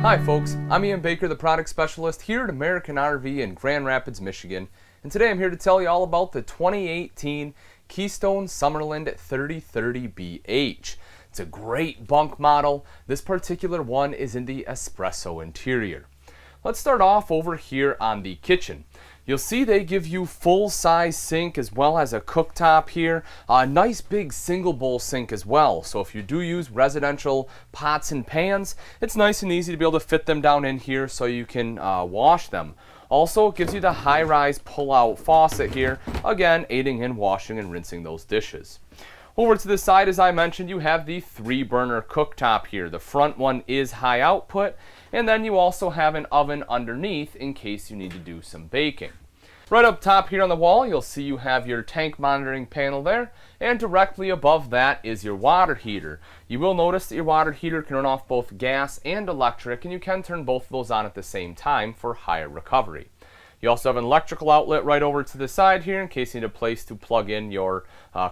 Hi folks, I'm Ian Baker, the product specialist here at American RV in Grand Rapids, Michigan. And today I'm here to tell you all about the 2018 Keystone Summerland 3030BH. It's a great bunk model. This particular one is in the Espresso interior. Let's start off over here on the kitchen. You'll see they give you full-size sink as well as a cooktop here. A nice big single bowl sink as well. So if you do use residential pots and pans, it's nice and easy to be able to fit them down in here so you can wash them. Also, it gives you the high-rise pull-out faucet here, again, aiding in washing and rinsing those dishes. Over to the side, as I mentioned, you have the 3-burner cooktop here. The front one is high output, and then you also have an oven underneath in case you need to do some baking. Right up top here on the wall, you'll see you have your tank monitoring panel there, and directly above that is your water heater. You will notice that your water heater can run off both gas and electric, and you can turn both of those on at the same time for higher recovery. You also have an electrical outlet right over to the side here in case you need a place to plug in your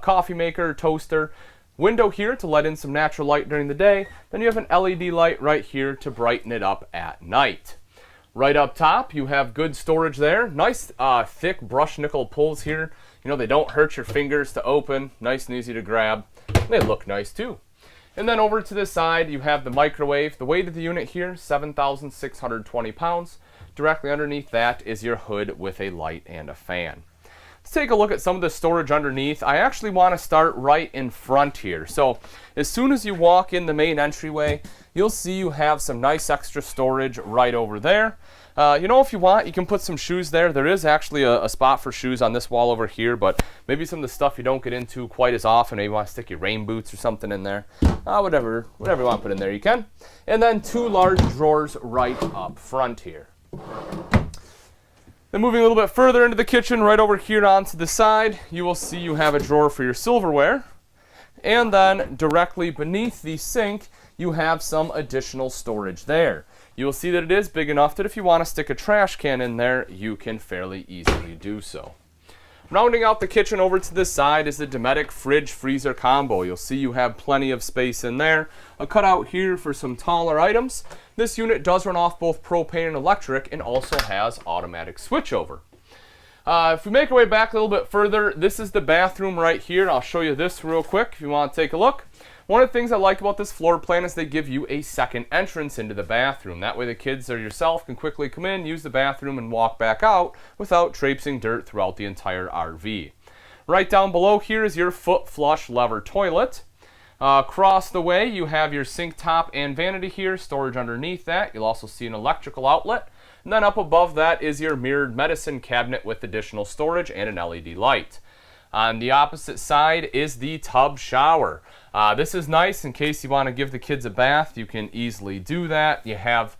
coffee maker, toaster. Window here to let in some natural light during the day. Then you have an LED light right here to brighten it up at night. Right up top, you have good storage there. Nice thick brushed nickel pulls here. You know, they don't hurt your fingers to open. Nice and easy to grab. They look nice too. And then over to the side, you have the microwave. The weight of the unit here, 7,620 pounds. Directly underneath that is your hood with a light and a fan. Let's take a look at some of the storage underneath. I actually want to start right in front here. So as soon as you walk in the main entryway, you'll see you have some nice extra storage right over there. You know, if you want, you can put some shoes there. There is actually a spot for shoes on this wall over here, but maybe some of the stuff you don't get into quite as often. Maybe you want to stick your rain boots or something in there. Whatever you want to put in there, you can. And then 2 large drawers right up front here. Then moving a little bit further into the kitchen, right over here onto the side, you will see you have a drawer for your silverware. And then directly beneath the sink, you have some additional storage there. You will see that it is big enough that if you want to stick a trash can in there, you can fairly easily do so. Rounding out the kitchen over to this side is the Dometic fridge-freezer combo. You'll see you have plenty of space in there. A cutout here for some taller items. This unit does run off both propane and electric and also has automatic switchover. If we make our way back a little bit further, this is the bathroom right here. I'll show you this real quick if you want to take a look. One of the things I like about this floor plan is they give you a second entrance into the bathroom. That way the kids or yourself can quickly come in, use the bathroom, and walk back out without traipsing dirt throughout the entire RV. Right down below here is your foot flush lever toilet. Across the way you have your sink top and vanity here, storage underneath that. You'll also see an electrical outlet. And then up above that is your mirrored medicine cabinet with additional storage and an LED light. On the opposite side is the tub shower. This is nice in case you want to give the kids a bath. You can easily do that. You have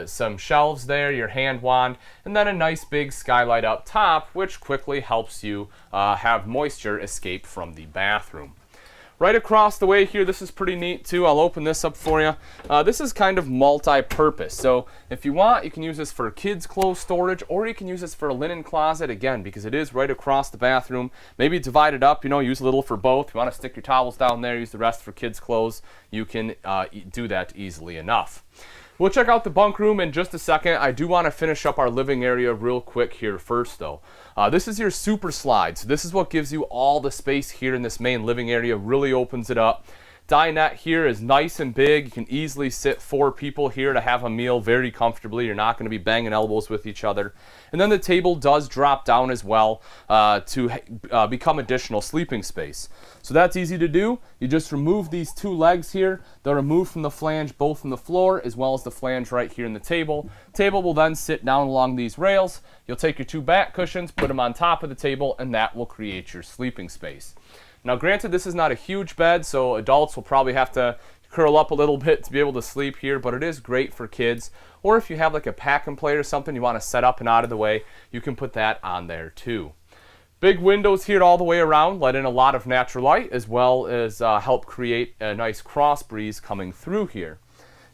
some shelves there, your hand wand, and then a nice big skylight up top, which quickly helps you have moisture escape from the bathroom. Right across the way here, this is pretty neat too. I'll open this up for you. This is kind of multi-purpose. So if you want, you can use this for kids' clothes storage, or you can use this for a linen closet, again, because it is right across the bathroom. Maybe divide it up, you know, use a little for both. If you want to stick your towels down there, use the rest for kids' clothes, you can do that easily enough. We'll check out the bunk room in just a second. I do want to finish up our living area real quick here first though. This is your super slide. So this is what gives you all the space here in this main living area, really opens it up. Dinette here is nice and big. You can easily sit 4 people here to have a meal very comfortably. You're not going to be banging elbows with each other. And then the table does drop down as well to become additional sleeping space. So that's easy to do. You just remove these 2 legs here. They're removed from the flange both from the floor as well as the flange right here in the table. Table will then sit down along these rails. You'll take your 2 back cushions, put them on top of the table, and that will create your sleeping space. Now granted, this is not a huge bed, so adults will probably have to curl up a little bit to be able to sleep here, but it is great for kids. Or if you have like a pack and play or something you want to set up and out of the way, you can put that on there too. Big windows here all the way around, let in a lot of natural light, as well as help create a nice cross breeze coming through here.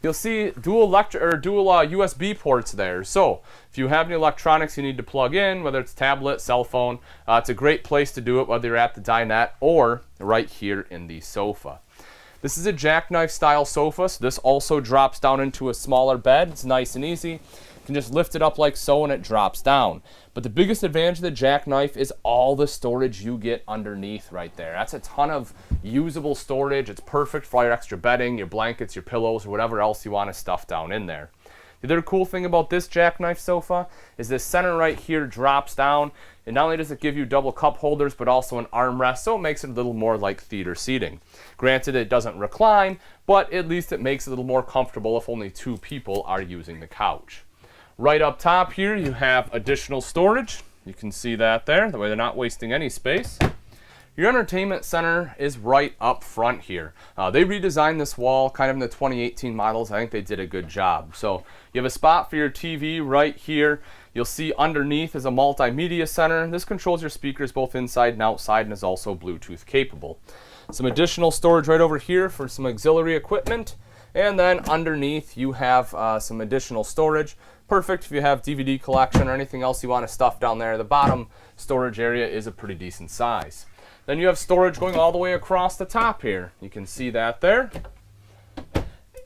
You'll see dual USB ports there. So if you have any electronics you need to plug in, whether it's tablet, cell phone, it's a great place to do it, whether you're at the dinette or right here in the sofa. This is a jackknife style sofa, so this also drops down into a smaller bed. It's nice and easy. You can just lift it up like so and it drops down. But the biggest advantage of the jackknife is all the storage you get underneath right there. That's a ton of usable storage. It's perfect for all your extra bedding, your blankets, your pillows, or whatever else you want to stuff down in there. The other cool thing about this jackknife sofa is this center right here drops down, and not only does it give you double cup holders, but also an armrest, so it makes it a little more like theater seating. Granted, it doesn't recline, but at least it makes it a little more comfortable if only 2 people are using the couch. Right up top here, you have additional storage. You can see that there, that way they're not wasting any space. Your entertainment center is right up front here. They redesigned this wall kind of in the 2018 models. I think they did a good job. So you have a spot for your TV right here. You'll see underneath is a multimedia center. This controls your speakers both inside and outside and is also Bluetooth capable. Some additional storage right over here for some auxiliary equipment. And then underneath you have some additional storage. Perfect if you have DVD collection or anything else you want to stuff down there. The bottom storage area is a pretty decent size. Then you have storage going all the way across the top here. You can see that there.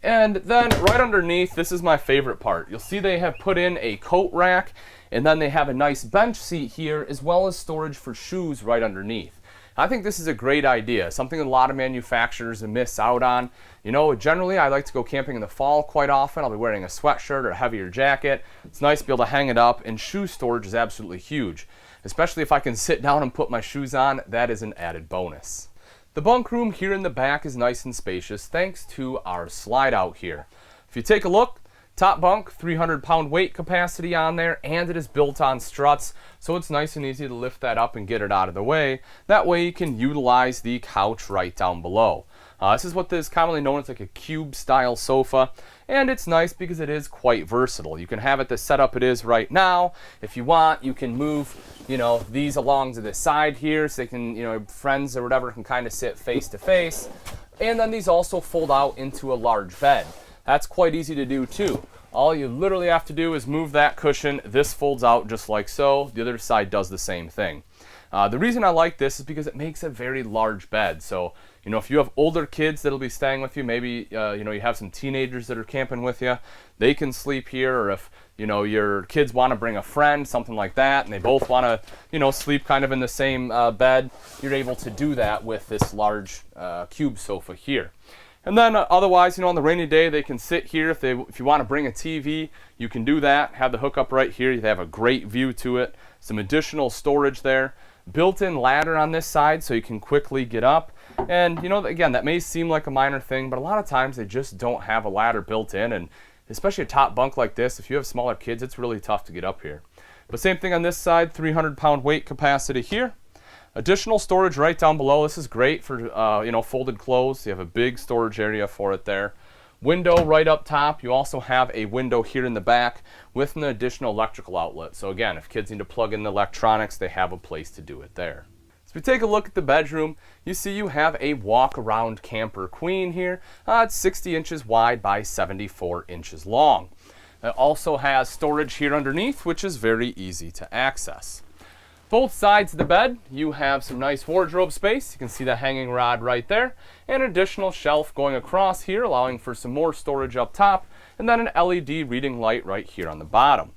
And then right underneath, this is my favorite part. You'll see they have put in a coat rack, and then they have a nice bench seat here, as well as storage for shoes right underneath. I think this is a great idea, something a lot of manufacturers miss out on. You know, generally I like to go camping in the fall quite often. I'll be wearing a sweatshirt or a heavier jacket. It's nice to be able to hang it up, and shoe storage is absolutely huge. Especially if I can sit down and put my shoes on, that is an added bonus. The bunk room here in the back is nice and spacious thanks to our slide out here. If you take a look, top bunk, 300-pound weight capacity on there, and it is built on struts, so it's nice and easy to lift that up and get it out of the way. That way you can utilize the couch right down below. This is what is commonly known as like a cube style sofa, and it's nice because it is quite versatile. You can have it the setup it is right now. If you want, you can move, you know, these along to the side here so they can, you know, friends or whatever can kind of sit face to face. And then these also fold out into a large bed. That's quite easy to do too. All you literally have to do is move that cushion. This folds out just like so. The other side does the same thing. The reason I like this is because it makes a very large bed. So, you know, if you have older kids that'll be staying with you, maybe, you know, you have some teenagers that are camping with you, they can sleep here. Or if, you know, your kids want to bring a friend, something like that, and they both want to, you know, sleep kind of in the same bed, you're able to do that with this large cube sofa here. And then otherwise, you know, on the rainy day, they can sit here. If you want to bring a TV, you can do that. Have the hookup right here. You have a great view to it. Some additional storage there. Built-in ladder on this side so you can quickly get up. And, you know, again, that may seem like a minor thing, but a lot of times they just don't have a ladder built in. And especially a top bunk like this, if you have smaller kids, it's really tough to get up here. But same thing on this side, 300-pound weight capacity here. Additional storage right down below. This is great for, you know, folded clothes. You have a big storage area for it there. Window right up top. You also have a window here in the back with an additional electrical outlet. So again, if kids need to plug in the electronics, they have a place to do it there. So if we take a look at the bedroom, you see you have a walk-around camper queen here. It's 60 inches wide by 74 inches long. It also has storage here underneath, which is very easy to access. Both sides of the bed, you have some nice wardrobe space. You can see the hanging rod right there. And an additional shelf going across here, allowing for some more storage up top. And then an LED reading light right here on the bottom.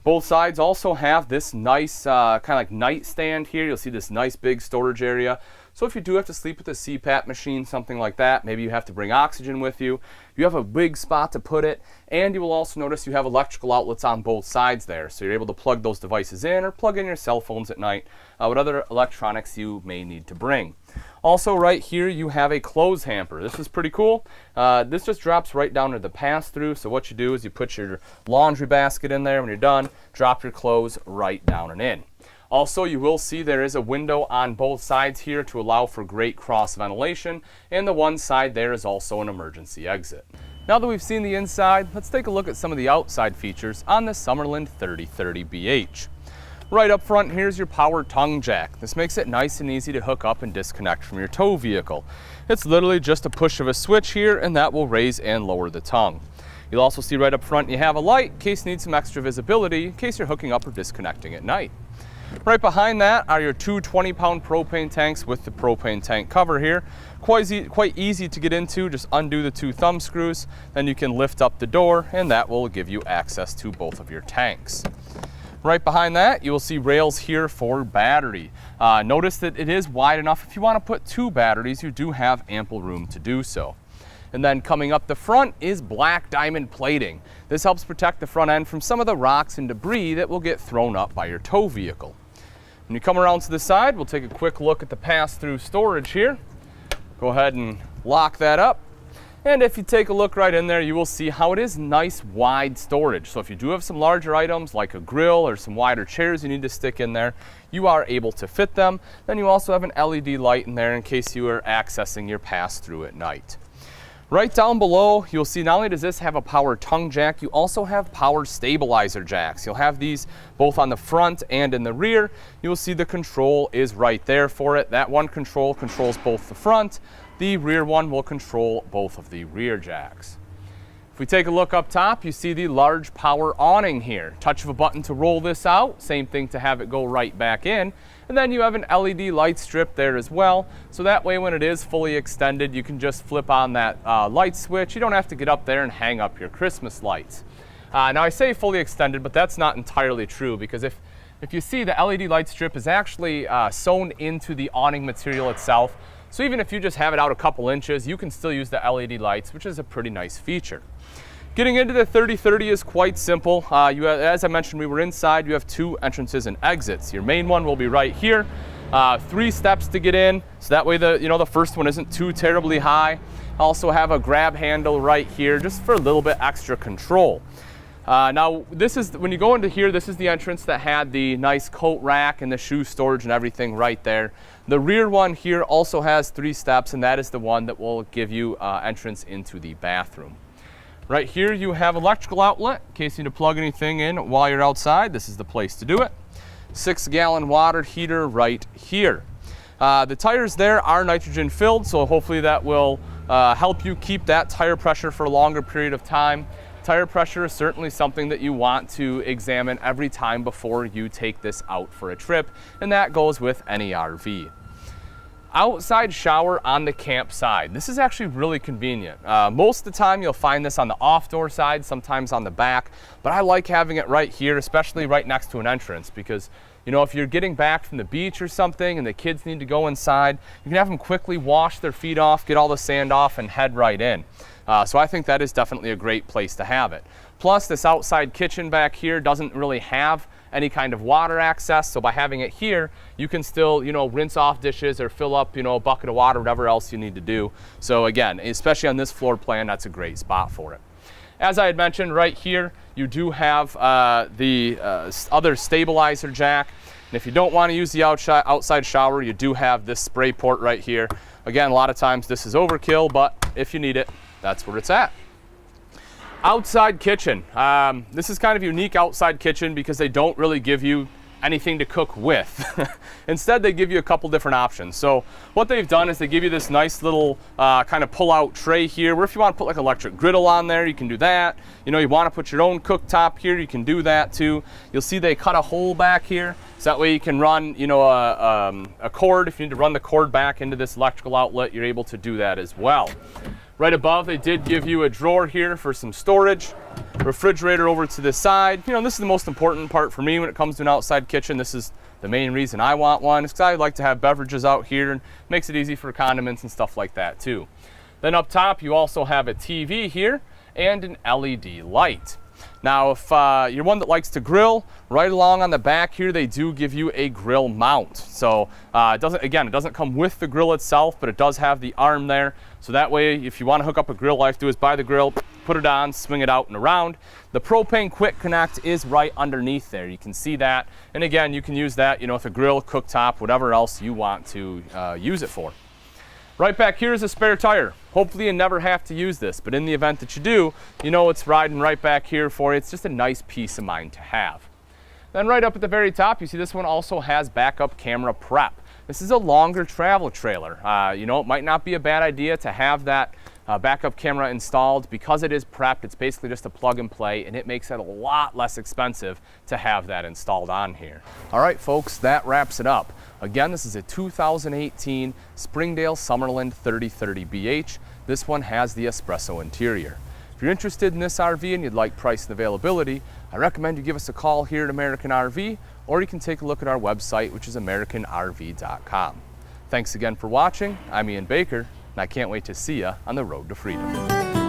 Both sides also have this nice kind of like nightstand here. You'll see this nice big storage area. So if you do have to sleep with a CPAP machine, something like that, maybe you have to bring oxygen with you, you have a big spot to put it. And you will also notice you have electrical outlets on both sides there. So you're able to plug those devices in or plug in your cell phones at night, what other electronics you may need to bring. Also right here you have a clothes hamper. This is pretty cool. This just drops right down to the pass-through. So what you do is you put your laundry basket in there. When you're done, drop your clothes right down and in. Also, you will see there is a window on both sides here to allow for great cross ventilation, and the one side there is also an emergency exit. Now that we've seen the inside, let's take a look at some of the outside features on the Summerland 3030BH. Right up front, here's your power tongue jack. This makes it nice and easy to hook up and disconnect from your tow vehicle. It's literally just a push of a switch here, and that will raise and lower the tongue. You'll also see right up front you have a light in case you need some extra visibility in case you're hooking up or disconnecting at night. Right behind that are your two 20-pound propane tanks with the propane tank cover here. Quite easy to get into. Just undo the two thumb screws, then you can lift up the door, and that will give you access to both of your tanks. Right behind that, you will see rails here for battery. Notice that it is wide enough. If you want to put two batteries, you do have ample room to do so. And then coming up the front is black diamond plating. This helps protect the front end from some of the rocks and debris that will get thrown up by your tow vehicle. When you come around to the side, we'll take a quick look at the pass-through storage here. Go ahead and lock that up. And if you take a look right in there, you will see how it is nice wide storage. So if you do have some larger items like a grill or some wider chairs you need to stick in there, you are able to fit them. Then you also have an LED light in there in case you are accessing your pass-through at night. Right down below, you'll see not only does this have a power tongue jack, you also have power stabilizer jacks. You'll have these both on the front and in the rear. You'll see the control is right there for it. That one control controls both the front. The rear one will control both of the rear jacks. If we take a look up top, you see the large power awning here. Touch of a button to roll this out, same thing to have it go right back in. And then you have an LED light strip there as well. So that way when it is fully extended, you can just flip on that light switch. You don't have to get up there and hang up your Christmas lights. Now I say fully extended, but that's not entirely true, because if you see, the LED light strip is actually sewn into the awning material itself. So even if you just have it out a couple inches, you can still use the LED lights, which is a pretty nice feature. Getting into the 3030 is quite simple. As I mentioned, we were inside. You have two entrances and exits. Your main one will be right here. 3 steps to get in, so that way the first one isn't too terribly high. Also have a grab handle right here, just for a little bit extra control. Now, when you go into here, this is the entrance that had the nice coat rack and the shoe storage and everything right there. The rear one here also has 3 steps, and that is the one that will give you entrance into the bathroom. Right here you have electrical outlet in case you need to plug anything in while you're outside. This is the place to do it. 6-gallon water heater right here. The tires there are nitrogen filled, so hopefully that will help you keep that tire pressure for a longer period of time. Tire pressure is certainly something that you want to examine every time before you take this out for a trip, and that goes with any RV. Outside shower on the camp side. This is actually really convenient. Most of the time you'll find this on the off-door side, sometimes on the back, but I like having it right here, especially right next to an entrance, because if you're getting back from the beach or something and the kids need to go inside, you can have them quickly wash their feet off, get all the sand off, and head right in. So I think that is definitely a great place to have it. Plus, this outside kitchen back here doesn't really have any kind of water access, so by having it here, you can still, rinse off dishes or fill up, a bucket of water, whatever else you need to do. So again, especially on this floor plan, that's a great spot for it. As I had mentioned, right here, you do have the other stabilizer jack. And if you don't want to use the outside shower, you do have this spray port right here. Again, a lot of times this is overkill, but if you need it, that's where it's at. Outside kitchen. This is kind of a unique outside kitchen because they don't really give you anything to cook with. Instead, they give you a couple different options. So what they've done is they give you this nice little kind of pull-out tray here, where if you want to put like an electric griddle on there, you can do that. You want to put your own cooktop here, you can do that too. You'll see they cut a hole back here, so that way you can run a cord. If you need to run the cord back into this electrical outlet, you're able to do that as well. Right above, they did give you a drawer here for some storage. Refrigerator over to this side. This is the most important part for me when it comes to an outside kitchen. This is the main reason I want one, because I like to have beverages out here, and makes it easy for condiments and stuff like that too. Then up top, you also have a TV here and an LED light. Now, if you're one that likes to grill, right along on the back here, they do give you a grill mount. So it doesn't come with the grill itself, but it does have the arm there. So that way, if you want to hook up a grill, all you have to do is buy the grill, put it on, swing it out and around. The propane quick connect is right underneath there. You can see that. And again, you can use that, with a grill, cooktop, whatever else you want to use it for. Right back here is a spare tire. Hopefully you never have to use this, but in the event that you do, it's riding right back here for you. It's just a nice peace of mind to have. Then right up at the very top, you see this one also has backup camera prep. This is a longer travel trailer. It might not be a bad idea to have that backup camera installed. Because it is prepped, it's basically just a plug and play, and it makes it a lot less expensive to have that installed on here. All right, folks, that wraps it up. Again, this is a 2018 Springdale Summerland 3030BH. This one has the Espresso interior. If you're interested in this RV and you'd like price and availability, I recommend you give us a call here at American RV, or you can take a look at our website, which is AmericanRV.com. Thanks again for watching. I'm Ian Baker, and I can't wait to see you on the road to freedom.